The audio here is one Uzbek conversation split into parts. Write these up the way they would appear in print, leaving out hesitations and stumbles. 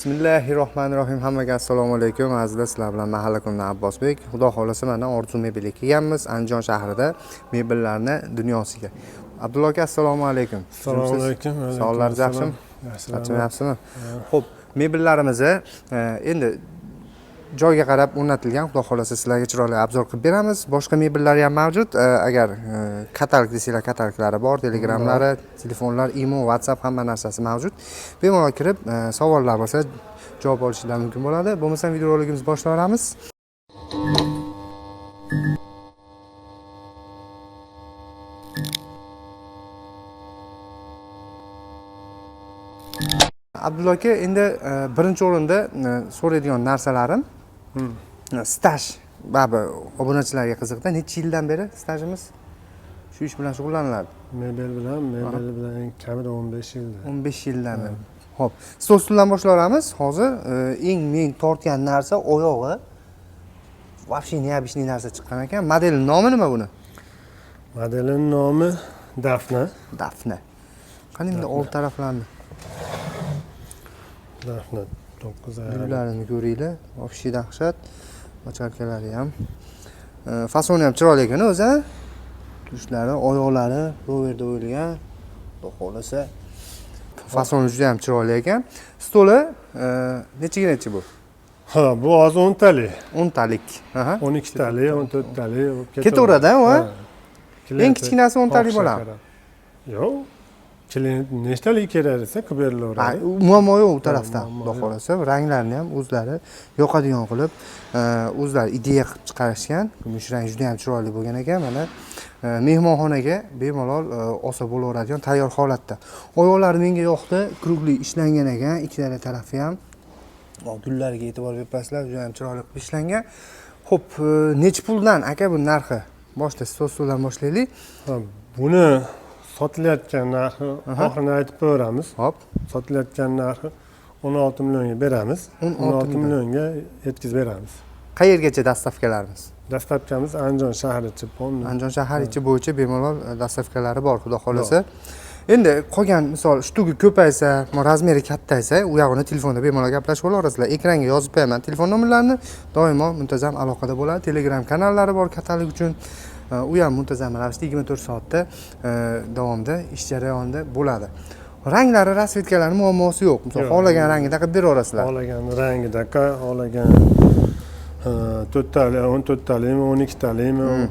Bismillahirrohmanirrohim. Hammaga assalomu alaykum. Azizlar, sizlar bilan mahalla kundan Abbosbek. Xudo xolasa mana Orzu mebelga kelganmiz, Andijon shahrida mebellarni dunyosiga. Abdulla aka, assalomu alaykum. Assalomu alaykum. Sog'ligingiz yaxshimi? Yaxshimi? Xo'p, mebellarimiz endi joyga qarab o'rnatilgan. Xudo xolasa sizlarga chiroyli obzor qilib beramiz. Boshqa mebellar ham mavjud. Agar katalog desanglar, kataloglari bor, telegramlari, telefonlar, imo, WhatsApp hamma narsasi mavjud. Bemalol kirib, savollar bo'lsa javob olishinglar mumkin bo'ladi. Bo'lmasa videorolikimizni boshlayveramiz. Abdulla aka, endi birinchi o'rinda so'raydigan narsalarim staj. Ba'zi obunachilarga qiziqda. Necha yildan beri stajimiz shu ish bilan shug'ullaniladi? Mebel bilan eng kamida 15 yildan. 15 yildan beri. Xo'p, stol-stuldan boshlayveramiz. Hozir eng men tortgan narsa oyog'i. Вообще необычный narsa chiqqan ekan. Model nomi nima buni? Modelning nomi Dafna. Dafna. Qani endi old taraflarni. Dafna 9 oy. Yullarini ko'ringlar. Вообще dahshat. Machalkalari ham. Fasoni ham chiroyli ekan o'zi. Tushlari, oyoqlari roverda o'yilgan. Xudo xolasa. Fasoni juda ham chiroyli ekan. Stoli nechaga necha bu? Ha, bu hozir 10 talik. 10 talik. Aha. 12 talik, 14 talik. Ketaveradi, va? Eng kichkinasi 10 talik bo'ladimi? Yo'q. Nechtalik kerak desa, qilib berilaveradi. Muammo yo'q u tarafda. Xudo xolasa, ranglarni ham o'zlari yoqadigan qilib, o'zlari ideya qilib chiqarishgan. Kumush rang juda ham chiroyli bo'lgan ekan. Mana mehmonxonaga bemalol olsa bo'laveradigan tayyor holatda. Oyoqlari menga yoqdi, krugli ishlangan ekan, ikkala tarafi ham. Gullarga e'tibor berasizlar, juda ham chiroyli qilib ishlangan. Xo'p, necha puldan aka bu narxi? Boshda stol-stuldan boshlaylik. Buni sotilayotgan narxi oxirini aytib qo'yamiz. Hop, sotilayotgan narxi 16 millionga beramiz. 16 millionga yetkazib beramiz. Qayergacha dastavkalarimiz? Dastavkamiz Andijon shahri ichi. Andijon shahar ichi bo'yicha bemalol dastavkalari bor, xudo xolasa. Endi qolgan misol shtugi ko'paysa, razmeri kattaysa, u yog'ini telefonda bemalol gaplashib olasizlar. Ekranga yozib qo'yaman telefon nomerlarini. Doimo muntazam aloqada bo'ladi. Telegram kanallari bor katalog uchun. U ham muntazam ravishda 24 soatda davomida ish jarayonida bo'ladi. Ranglari, rasvetkalari muammosi yo'q. Misol xohlagan rangida qilib beraverasizlar. Xohlagan rangida, xohlagan 4 talik, 14 talikmi, 12 talikmi,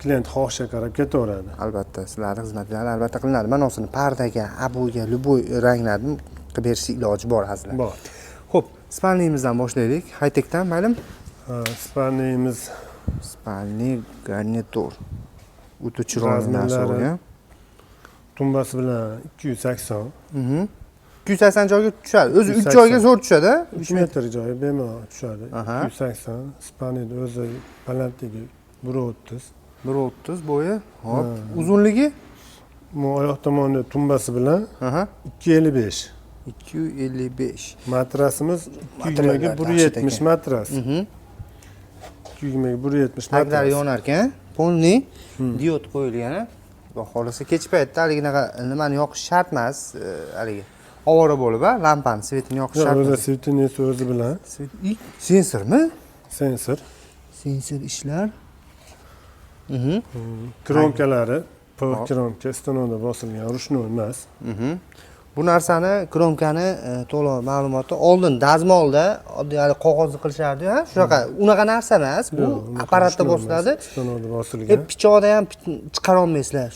klient xohishiga qarab ketaveradi. Albatta, sizlarning xizmatlari albatta qilinadi. Mana o'sini pardaga, abuga, любой ranglarni qilib berish iloji bor hazillar. Bor. Xo'p, spalniyimizdan boshlaylik. High-techdan maylimi? Spalniyimiz spalniy garnitur. O'ta chiroyli narsa bo'lgan. Tumbasi bilan 280. 280 joyga tushadi. O'zi 3 joyga zo'r tushadi. 3 metr joyi bemalol tushadi. 280. Spalniyning o'zi balandligi 1.30. 1.30 bo'yi. Hop. Uzunligi? Bu oyoq tomonda tumbasi bilan 255. 255. Matrasimiz 170 matras. 170 matras. Taglar yonar ekan. Polni diod qo'yilgan. Xudo xolasa kech paytda haliga nimani yoqish shart emas, haliga ovora bo'lib, lampani svetini yoqish shart emas. O'zi svetini o'zi bilan. Sensormi? Sensor. Sensor ishlar. Kromkalari kromka stenoda bosilgan, ruchnoy emas. Bu narsani kromkani to'liq ma'lumoti oldin dazmolda oddiy qog'ozni qilishardi-ku, shunaqa unaqa narsa emas, bu apparatda bosiladi. Stenoda bosilgan. Pichoqda ham chiqara olmaysizlar.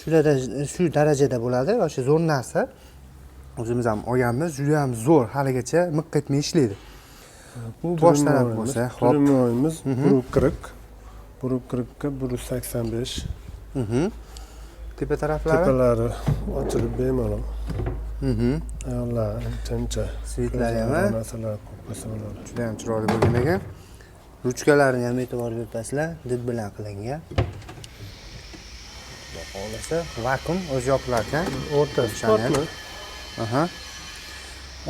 Shu darajada bo'ladi, o'sha zo'r narsa. O'zimiz ham olganmiz, juda ham zo'r, haligacha miq etmay ishlaydi. Bu bosh taraf bo'lsa, hop. Turmoyimiz 140. 140 ga 185. Tepa taraflari? Tepalari ochilib bemalol. Ayollar tincha. Svetlari ham narsalar qo'ysa bo'ladi. Juda ham chiroyli bo'lgan ekan. Ruchkalarini ham e'tibor berasizlar, did bilan qilingan. Xudo xolasa, vakuum o'zi yopilar ekan. O'rtasi sportmi?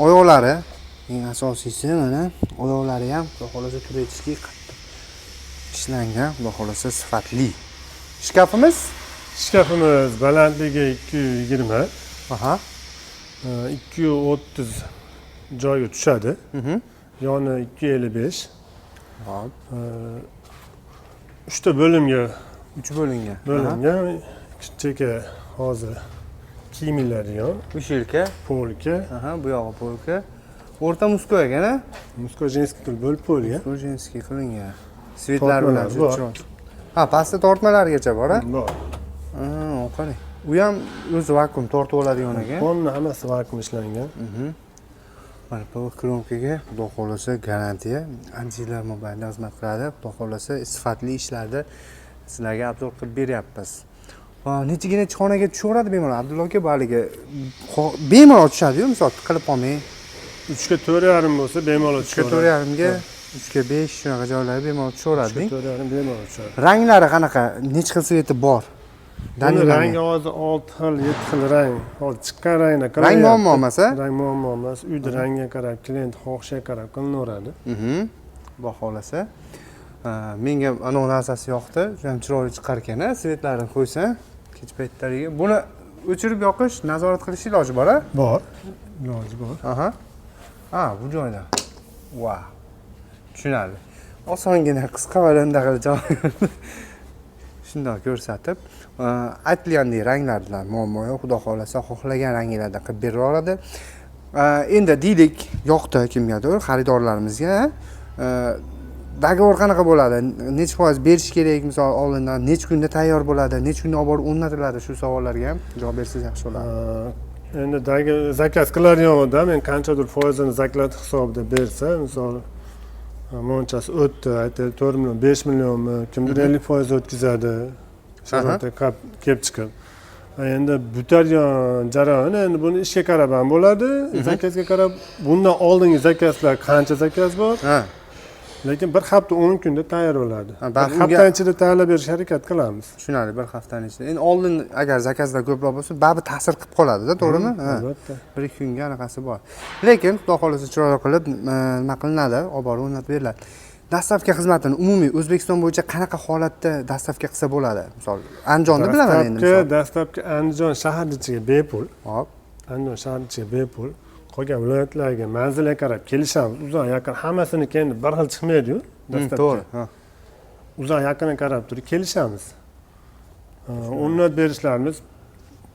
Oyoqlari eng asosiysi mana oyoqlari ham xudo xolasa turetishga qattiq ishlangan, xudo xolasa sifatli. Shkafimiz balandligi 220. 230 joyga tushadi. Yoni 2.55. Hop. 3 ta bo'limga 3 bo'lingan. bo'lingan. Cheka hozir kiyimladigan Ushilka. polka. Aha, bu yog'i polka. O'rta musko ekan-a? Musko jenskiy qilib bo'lib bo'lgan. Musko qilingan. Svetlar bilan Tortmalar bor. chiroyli. Ha, pastda tortmalargacha bor-a? Bor. Ha, qarang. U ham o'zi vakuum tortib oladigan ekan. Qonni hammasi vakuum ishlangan. Mana bu kromkaga xudo xolasa garantiya ancha yillar mobaynida xizmat qiladi. Xudo xolasa sifatli ishlarda sizlarga obzor qilib beryapmiz. Va nechigina chonaga tushaveradi bemalol Abdulla aka, baliga bemalol tushadi-yu, misol qilib qolmay. 3 ga 4.5 bo'lsa bemalol 3 ga 4.5 ga 3 ga 5 shunaqa joylarga bemalol tushaveradi. 4.5 bemalol tushadi. Ranglari qanaqa? Necha xil sveti bor? Buni rangi hozir 6 xil, 7 xil rang. Hozir chiqqan ranglar qilyapti. Rang muammo emas, a? Rang muammo emas. Uyda rangiga qarab, klient xohishiga qarab qilinaveradi. Xudo xolasa. Menga ana narsasi yoqdi. Juda ham chiroyli chiqar ekan-a, svetlarini qo'ysang, kech paytlariga. Buni o'chirib yoqish, nazorat qilish iloji bor-a? Bor. Iloji bor. Aha. Ha, bu joyda. Wow. Tushunarli. Osongina qisqa va qilib javob shundoq ko'rsatib, aytilgandek ranglardan muammo yo'q. Xudo xolasa xohlagan ranglarda qilib bera oladi. Endi deylik, yoqdi kimgadir, xaridorlarimizga. Dogovor qanaqa bo'ladi? Necha foiz berish kerak, misol oldindan necha kunda tayyor bo'ladi, necha kunda olib borib o'rnatiladi, shu savollarga ham javob bersangiz yaxshi bo'lardi. Endi zakaz qiladigan odam men qanchadir foizini zaklat hisobida bersa, misol monchasi o'tdi, aytaylik 4 million, 5 millionmi, kimdir 50% o'tkazadi. Sharoitga kelib chiqib. Endi butargan jarayoni endi buni ishga qarab ham bo'ladi, zakazga qarab. Bundan oldingi zakazlar qancha zakaz bor? Ha. Lekin bir hafta 10 kunda tayyor bo'ladi. Bir unga- hafta ichida tayyorlab berishga harakat qilamiz. Tushunarli, bir haftaning ichida. Endi oldin agar zakazlar ko'proq bo'lsa, baribir ta'sir qilib qoladi-da, to'g'rimi? Ha. Albatta. 1-2 kunga anaqasi bor. Lekin xudo xolasa chiroyli qilib nima qilinadi, olib borib o'rnatib beriladi. Dastavka xizmatini umumiy O'zbekiston bo'yicha qanaqa holatda dastavka qilsa bo'ladi? Misol, Andijonda bilaman endi misol. Dastlabki Andijon shahar ichiga bepul. Hop. Andijon shahar ichiga bepul. Qolgan viloyatlarga manzilga qarab kelishamiz. Uzoq yaqin hammasini endi bir xil chiqmaydi-yu. To'g'ri. Ha. Uzoq yaqinga qarab turib kelishamiz. O'rnat berishlarimiz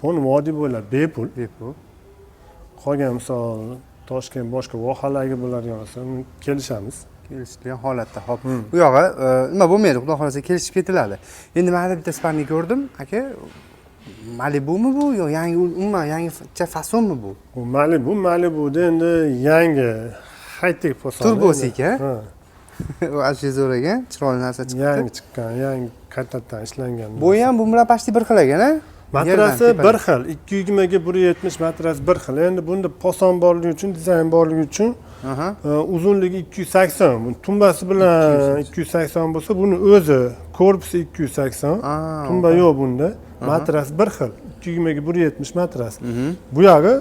Pon vodiy bo'ylab bepul. Bepul. Qolgan misol Toshkent boshqa vohalarga bo'ladigan bo'lsa, kelishamiz. Kelishgan holatda. Hop. Bu yog'i nima bo'lmaydi, xudo xolasa kelishib ketiladi. Endi mana bitta sparni ko'rdim, aka. Malibumi bu yo yangi umuman yangicha fasonmi bu? Bu Malibuda endi yangi high-tech fason. Turbosika. Ha. Asli zo'r ekan, chiroyli narsa chiqdi. Yangi chiqqan, yangi qaytadan ishlangan. Bu ham bu bilan pasti bir xil ekan-a? Matrasi bir xil, 220 ga 170 matras bir xil. Endi bunda poson borligi uchun, dizayn borligi uchun uzunligi 280. Bu tumbasi bilan 280 bo'lsa, buni o'zi korpusi 280. Tumba yo'q bunda. Matras bir xil, 220 ga 170 matras. Bu yog'i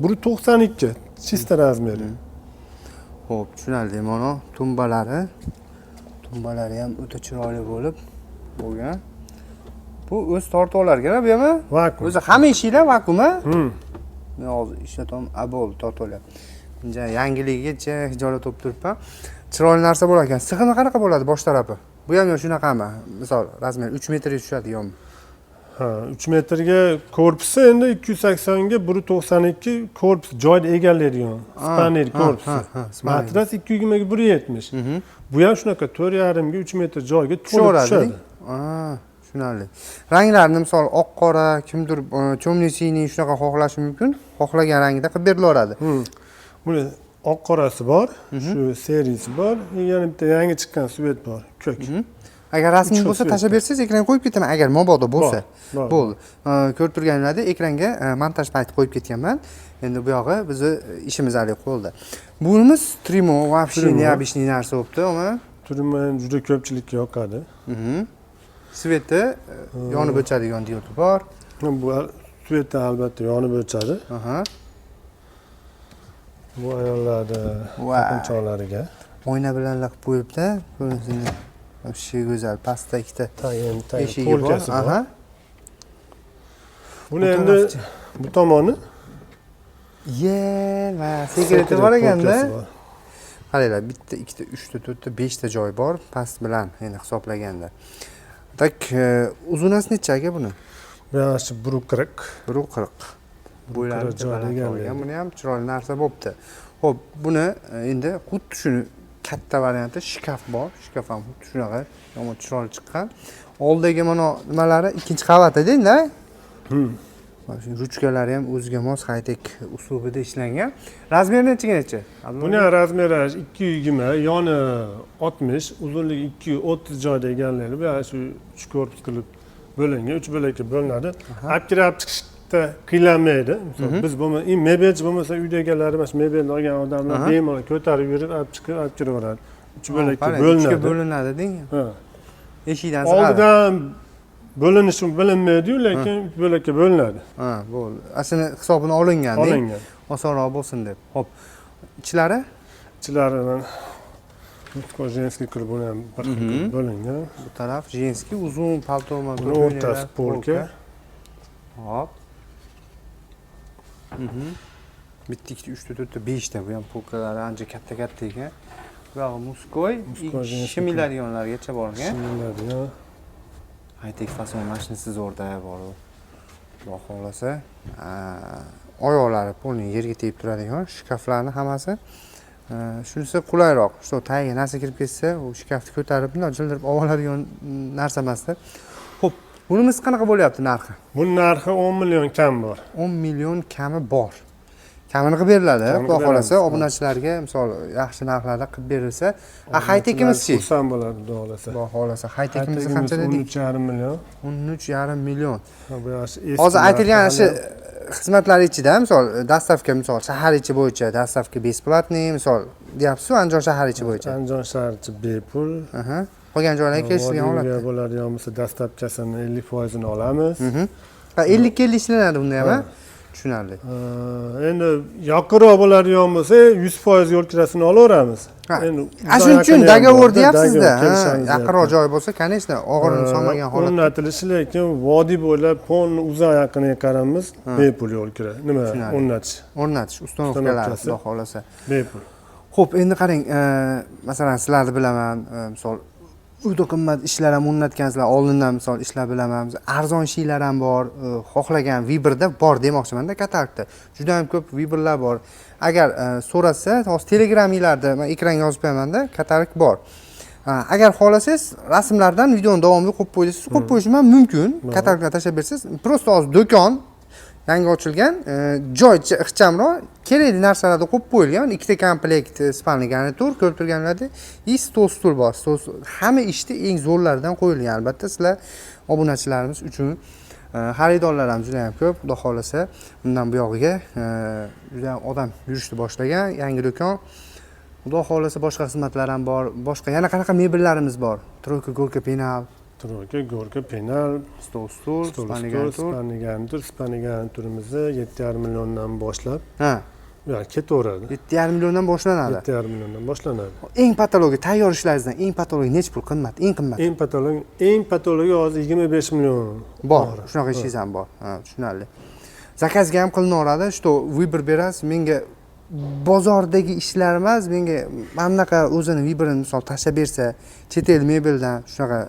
192 chista razmeri. Xo'p, tushunarli. Mana tumbalari ham o'ta chiroyli bo'lib bo'lgan. Bu o'z tortoqlarga, bu ham Vakuum. o'zi hamma ishinglar vakuum-a? Men hozir ishlatam, abol tortoqlar. Yangiligigacha hijolat olib turibman. Chiroyli narsa bo'lar ekan. Sig'imi qanaqa bo'ladi bosh tarafi? Bu ham shunaqami? Misol, razmer 3 metrga tushadiganmi? Ha, 3 metrga korpusi endi 280 ga 192 korpus joyni egallaydigan. Spanner korpusi. Matras 220 ga 170. Bu ham shunaqa 4,5 ga 3 metr joyga to'lib tushadi. Tushunarli. Ranglarni misol oq qora, kimdir cho'mli siniy shunaqa xohlashi mumkin. Xohlagan rangida qilib berilaveradi. Buni oq qorasi bor, shu seriyasi bor, yana bitta yangi chiqqan svet bor, ko'k. Agar rasmiy bo'lsa tashlab bersangiz, ekranga qo'yib ketaman. Agar mobodo bo'lsa, bo'ldi. Ko'rib turganinglardek ekranga montaj payti qo'yib ketganman. Endi bu yog'i bizni ishimiz hali qo'lda. Bunimiz Trimo, вообще необычный narsa bo'libdi, ama Trimo juda ko'pchilikka yoqadi. Sveti yonib o'chadigan diodi bor. Bu sveti albatta yonib o'chadi. Bu ayollarda taqinchoqlariga oyna bilan qilib qo'yibdi. Ko'rinsini вообще go'zal. Pastda ikkita eshigi bor. Buni endi bu tomoni va sekreti bor ekanda. polkasi bor. Qaranglar, bitta, ikkita, uchta, to'rtta, beshta joy bor past bilan endi hisoblaganda. Tak, uzunasi necha aka buni? Buyoqchi 1.40. 1.40. Bo'ylari joyga olgan. Buni ham chiroyli narsa bo'pti. Xo'p, buni endi xuddi shuni katta varianti shkaf bor. Shkaf ham xuddi shunaqa, yomon chiroyli chiqqan. Oldagi mana nimalari ikkinchi qavat edi-da. Mana shu ruchkalari ham o'ziga mos high-tech uslubida ishlangan. Razmeri nechaga necha? Buni ham razmeri 220, yoni 60, uzunligi 230 joyda egallaydi. Bu shu 3 korpus qilib bo'lingan, 3 bo'lakka bo'linadi. Olib kirib chiqishda qiylanmaydi. Misol biz mebelchi bo'lmasa uyda egalari mana shu mebelni olgan odamlar bemalol ko'tarib yurib, olib chiqib, olib kiraveradi. 3 bo'lakka bo'linadi. 3 ga bo'linadi deng. Ha. Eshikdan sig'adi. Oldidan bo'linishi bilinmaydi-yu, lekin 3 bo'lakka bo'linadi. Ha, bo'ldi. Aslida hisobini olingan-da. Olingan. Osonroq bo'lsin deb. Xo'p. Ichlari? Ichlaridan jenskiy qilib buni ham bir xil bo'lingan. Bu taraf jenskiy, uzun paltoma, Buni o'rtasi polka. Hop. Bitta, ikkita, uchta, to'rtta, beshta bu ham polkalari ancha katta-katta ekan. Buyog'i muskoy, 2 millionlargacha borgan. Millionlar. High-tech fason mashinasi zo'rda bor u. Xudo xolasa, oyoqlari polni yerga tegib turadigan shkaflarning hammasi. Shunisi qulayroq. Shu tagiga narsa kirib ketsa, u shkafni ko'tarib, bunday jildirib oladigan narsa emasda. Xo'p, bunimiz qanaqa bo'lyapti narxi? Buning narxi 10 million kam bor. 10 million kami bor. Kamini qilib beriladi, xudo xolasa, obunachilarga misol yaxshi narxlarda qilib berilsa, high-techimiz-chi? Xursand bo'ladi, xudo xolasa. Xudo xolasa, high-techimiz qancha dedik? 13,5 million. 13,5 million. Bu yaxshi. Hozir aytilgan shu xizmatlar ichida, misol, dastavka, misol, shahar ichi bo'yicha dastavka besplatniy, misol, deyapsiz-ku, Andijon shahar ichi bo'yicha. Andijon shahar ichi bepul. Qolgan joylarga kelishgan holatda. Bo'ladigan bo'lsa, dastavkasini 50% ni olamiz. 50 ga ishlanadi bunda ham, ha? Tushunarli. Endi yaqinroq bo'ladigan bo'lsa, 100% yo'l kirasini olaveramiz. Endi shuning uchun dogovor deyapsiz-da. Yaqinroq joy bo'lsa, конечно, og'irini solmagan holatda. O'rnatilishi, lekin vodiy bo'ylab ponni uzoq yaqiniga qaramiz, bepul yo'l kiradi. Nima? O'rnatish, uстановкалari, xudo xolasa. Bepul. Xo'p, endi qarang, masalan, sizlarni bilaman, misol uyda qimmat ishlar ham o'rnatgansizlar, oldindan misol ishlar bilaman, arzon shiylar ham bor, xohlagan Viberda bor demoqchiman-da, katalogda. Juda ham ko'p Viberlar bor. Agar so'rasa, hozir Telegraminglarda men ekranga yozib qo'yaman-da, katalog bor. Agar xohlasangiz, rasmlardan videoni davomida qo'yib qo'yasiz, qo'yib qo'yishim ham mumkin. Katalogga tashlab bersangiz, prosta hozir do'kon yangi ochilgan, joy ixchamroq, kerakli narsalarni qo'yib qo'yilgan. Ikkita komplekt spalni garnitur, ko'rib turganlarda, stul bor. Hamma ishni eng zo'rlaridan qo'yilgan. Albatta, sizlar obunachilarimiz uchun xaridorlar ham juda ham ko'p. Xudo xolasa, bundan buyog'iga juda ham odam yurishni boshlagan yangi do'kon. Xudo xolasa, boshqa xizmatlar ham bor. Boshqa yana qanaqa mebellarimiz bor? Troyka, gorka, penal. Troyka, gorka, penal, stul, spanigan turimizni 7,5 milliondan boshlab. Ha. Yo'q, ketaveradi. 7,5 milliondan boshlanadi. 7,5 milliondan boshlanadi. Eng patologik tayyor ishlaringizdan eng patologik necha pul qimmat? Eng qimmat. Eng patologik hozir 25 million bor. Shunaqa ishingiz ham bor. Ha, tushunarli. Zakazga ham qilinaveradi. Shu Viber berasiz, menga bozordagi ishlar emas, menga mana bunaqa o'zini Viberini misol tashlab bersa, chet el mebeldan shunaqa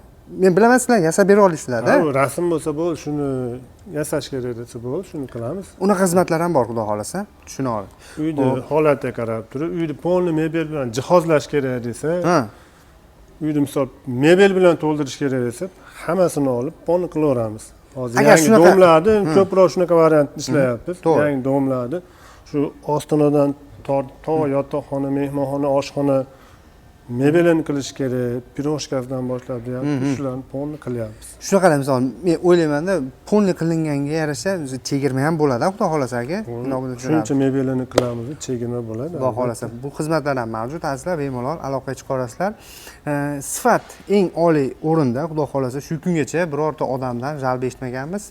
men bilaman sizlar yasab bera olasizlar-da. Ha, rasm bo'lsa bo'l, shuni yasash kerak desa bo'l, shuni qilamiz. Unaqa xizmatlar ham bor, xudo xolasa. Tushuna ol. Uyni holatiga qarab turib, uyni polni mebel bilan jihozlash kerak desa, uyni misol mebel bilan to'ldirish kerak desa, hammasini olib polni qilaveramiz. Hozir yangi domlarni ko'proq shunaqa variant ishlayapmiz. Yangi domlarni shu ostinadan to yotoqxona, mehmonxona, oshxona mebelini qilish kerak, piroshkasidan boshlab deyapmiz, shularni polni qilyapmiz. Shunaqa misol, men o'ylayman-da, polni qilinganga yarasha chegirma ham bo'ladi, xudo xolasa aka. Shuncha mebelini qilamiz, chegirma bo'ladi. Xudo xolasa, bu xizmatlar ham mavjud, azizlar, bemalol aloqaga chiqarasizlar. Sifat eng oliy o'rinda, xudo xolasa, shu kungacha birorta odamdan jalb eshitmaganmiz.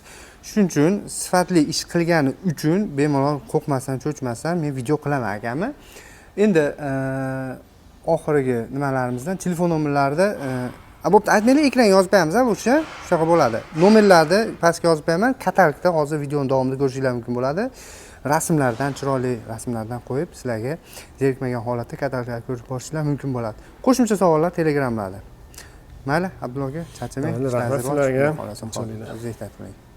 Shuning uchun sifatli ish qilgani uchun bemalol qo'rqmasdan, cho'chmasdan men video qilaman akami. Endi oxirgi nimalarimizdan telefon nomerlarida bo'pti, aytmaylik, ekranga yozib qo'yamiz-a, o'sha shunaqa bo'ladi. Nomerlarni pastga yozib qo'yaman, katalogda hozir videoni davomida ko'rishingiz mumkin bo'ladi. rasmlardan, chiroyli rasmlardan qo'yib, sizlarga zerikmagan holatda kataloglarni ko'rib borishinglar mumkin bo'ladi. Qo'shimcha savollar Telegramlarda. Mayli, Abdulla aka, charchamang. Mayli, rahmat sizlarga. Xohlasin, o'zingiz aytmang.